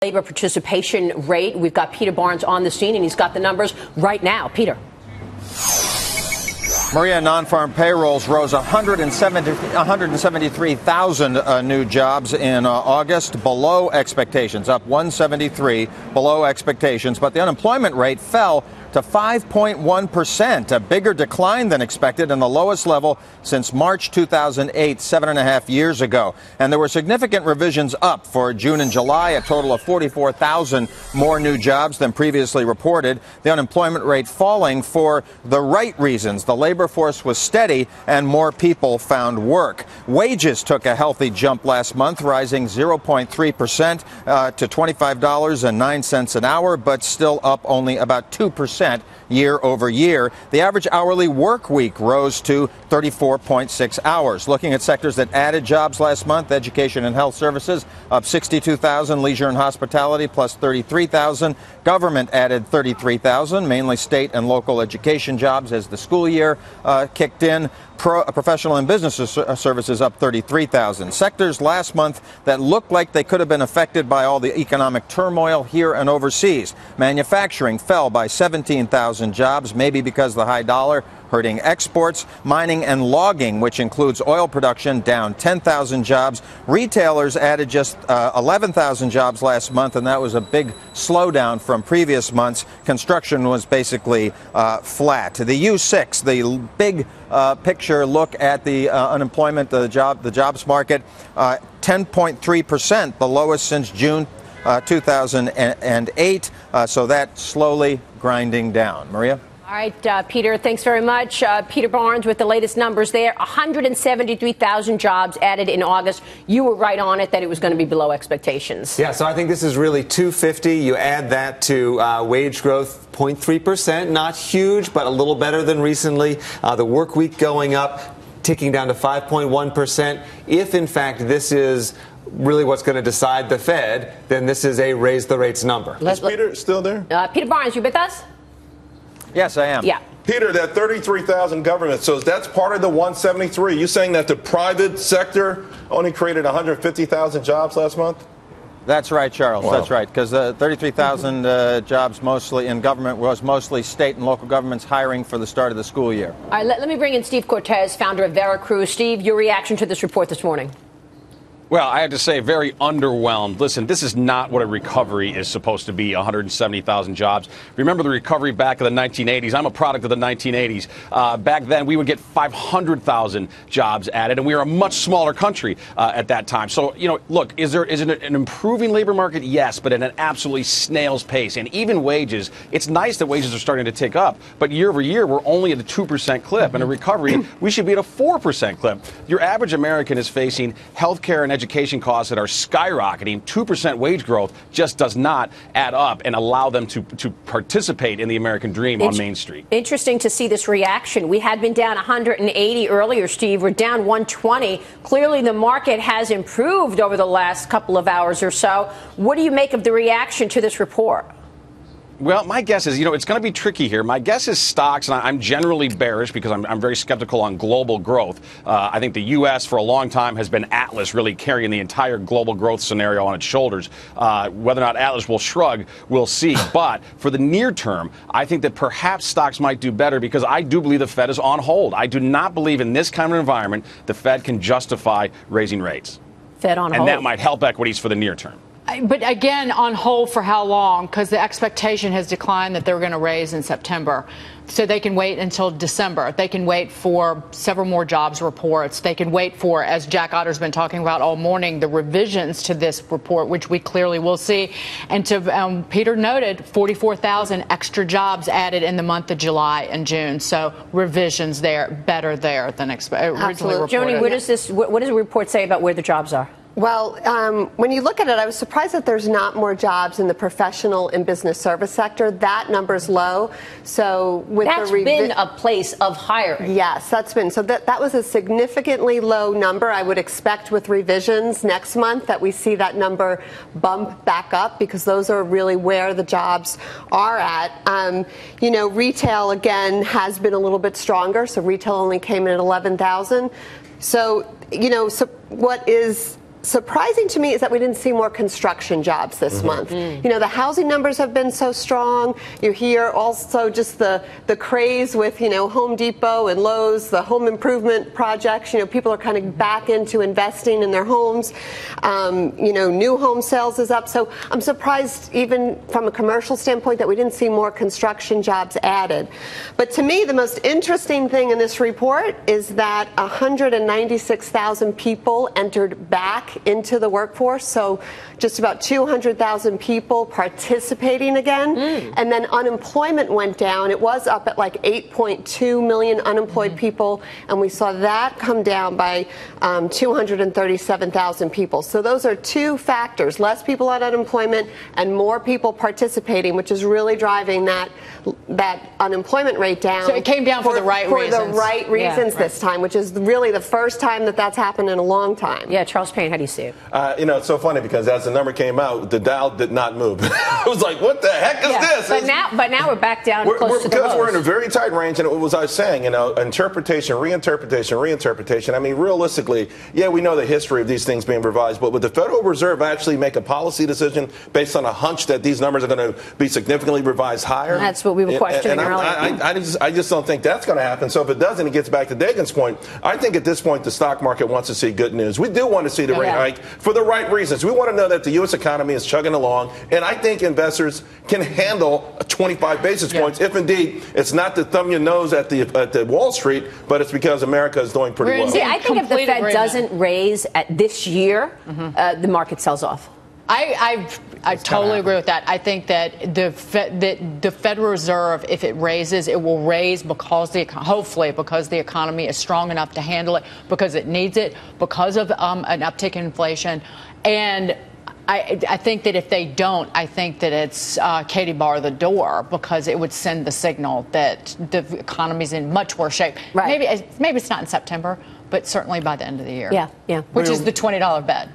labor participation rate. We've got Peter Barnes on the scene, and he's got the numbers right now. Peter. Maria, non-farm payrolls rose 173,000 new jobs in August, below expectations, up 173, below expectations. But the unemployment rate fell to 5.1%, a bigger decline than expected and the lowest level since March 2008, 7.5 years ago. And there were significant revisions up for June and July, a total of 44,000 more new jobs than previously reported. The unemployment rate falling for the right reasons. The labor force was steady and more people found work. Wages took a healthy jump last month, rising 0.3% to $25.09 an hour, but still up only about 2% year over year. The average hourly work week rose to 34.6 hours. Looking at sectors that added jobs last month, education and health services up 62,000, leisure and hospitality plus 33,000. Government added 33,000, mainly state and local education jobs as the school year kicked in. Professional and business services up 33,000. Sectors last month that looked like they could have been affected by all the economic turmoil here and overseas. Manufacturing fell by 17,000 jobs, maybe because of the high dollar hurting exports. Mining and logging, which includes oil production, down 10,000 jobs. Retailers added just 11,000 jobs last month, and that was a big slowdown from previous months. Construction was basically flat. The U6, the big picture look at the unemployment, the jobs market, 10.3%, the lowest since June 2008. So that slowly grinding down. Maria? All right, Peter, thanks very much. Peter Barnes with the latest numbers there. 173,000 jobs added in August. You were right on it that it was going to be below expectations. Yeah, so I think this is really 250. You add that to wage growth, 0.3%. Not huge, but a little better than recently. The work week going up, ticking down to 5.1%. If, in fact, this is really what's going to decide the Fed, then this is a raise the rates number. Is Peter still there? Peter Barnes, you with us? Yes, I am. Yeah. Peter, that 33,000 government, so that's part of the 173. You saying that the private sector only created 150,000 jobs last month? That's right, Charles. Wow. That's right, because 33,000 jobs mostly in government was mostly state and local governments hiring for the start of the school year. All right, let me bring in Steve Cortes, founder of Veracruz. Steve, your reaction to this report this morning? Well, I have to say, very underwhelmed. Listen, this is not what a recovery is supposed to be, 170,000 jobs. Remember the recovery back in the 1980s? I'm a product of the 1980s. Back then, we would get 500,000 jobs added, and we were a much smaller country at that time. So, you know, look, is it an improving labor market? Yes, but at an absolutely snail's pace. And even wages, it's nice that wages are starting to tick up, but year over year, we're only at a 2% clip. And a recovery, we should be at a 4% clip. Your average American is facing health care and education costs that are skyrocketing. 2% wage growth just does not add up and allow them to participate in the American dream on Main Street. Interesting to see this reaction. We had been down 180 earlier, Steve. We're down 120. Clearly, the market has improved over the last couple of hours or so. What do you make of the reaction to this report? Well, my guess is, it's going to be tricky here. My guess is stocks, and I'm generally bearish because I'm very skeptical on global growth. I think the U.S. for a long time has been Atlas really carrying the entire global growth scenario on its shoulders. Whether or not Atlas will shrug, we'll see. But for the near term, I think that perhaps stocks might do better because I do believe the Fed is on hold. I do not believe in this kind of environment the Fed can justify raising rates. Fed on hold. And that might help equities for the near term. But again, on hold for how long? Because the expectation has declined that they're going to raise in September. So they can wait until December. They can wait for several more jobs reports. They can wait for, as Jack Otter's been talking about all morning, the revisions to this report, which we clearly will see. And to Peter noted, 44,000 extra jobs added in the month of July and June. So revisions there, better there than originally reported. Joanie, what does the report say about where the jobs are? Well, when you look at it, I was surprised that there's not more jobs in the professional and business service sector. That number's low. So with that's been a place of hiring. Yes, that's been. So that was a significantly low number. I would expect with revisions next month that we see that number bump back up because those are really where the jobs are at. Retail, again, has been a little bit stronger. So retail only came in at 11,000. So what is surprising to me is that we didn't see more construction jobs this month. You know, the housing numbers have been so strong. You hear also just the craze with, you know, Home Depot and Lowe's, the home improvement projects. You know, people are kind of back into investing in their homes. You know, new home sales is up. So I'm surprised, even from a commercial standpoint, that we didn't see more construction jobs added. But to me, the most interesting thing in this report is that 196,000 people entered back into the workforce, so just about 200,000 people participating again. And then unemployment went down. It was up at like 8.2 million unemployed people, and we saw that come down by 237,000 people. So those are two factors: less people on unemployment and more people participating, which is really driving that unemployment rate down. So it came down for the right reasons. For the right reasons this time, which is really the first time that that's happened in a long time. Yeah, Charles Payne, how do you see it? You know, it's so funny because as the number came out, the Dow did not move. I was like, what the heck is this? But now we're back down close to the because lows. we're in a very tight range, and it was I was saying, you know, interpretation, reinterpretation. I mean, realistically, yeah, we know the history of these things being revised, but would the Federal Reserve actually make a policy decision based on a hunch that these numbers are going to be significantly revised higher? That's what we were questioning earlier. I just don't think that's going to happen. So if it doesn't, it gets back to Dagen's point. I think at this point the stock market wants to see good news. We do want to see the rate hike for the right reasons. We want to know that the U.S. economy is chugging along, and I think investors can handle 25 basis points if indeed it's not to thumb your nose at the Wall Street, but it's because America is doing pretty well. See, I think if the Fed doesn't raise at this year, the market sells off. I totally agree with that. I think that the Federal Reserve, if it raises, it will raise because hopefully because the economy is strong enough to handle it, because it needs it, because of an uptick in inflation. And I think that if they don't, I think that it's Katie bar the door, because it would send the signal that the economy's in much worse shape. Maybe it's not in September, but certainly by the end of the year. Yeah. Which is the $20 bet.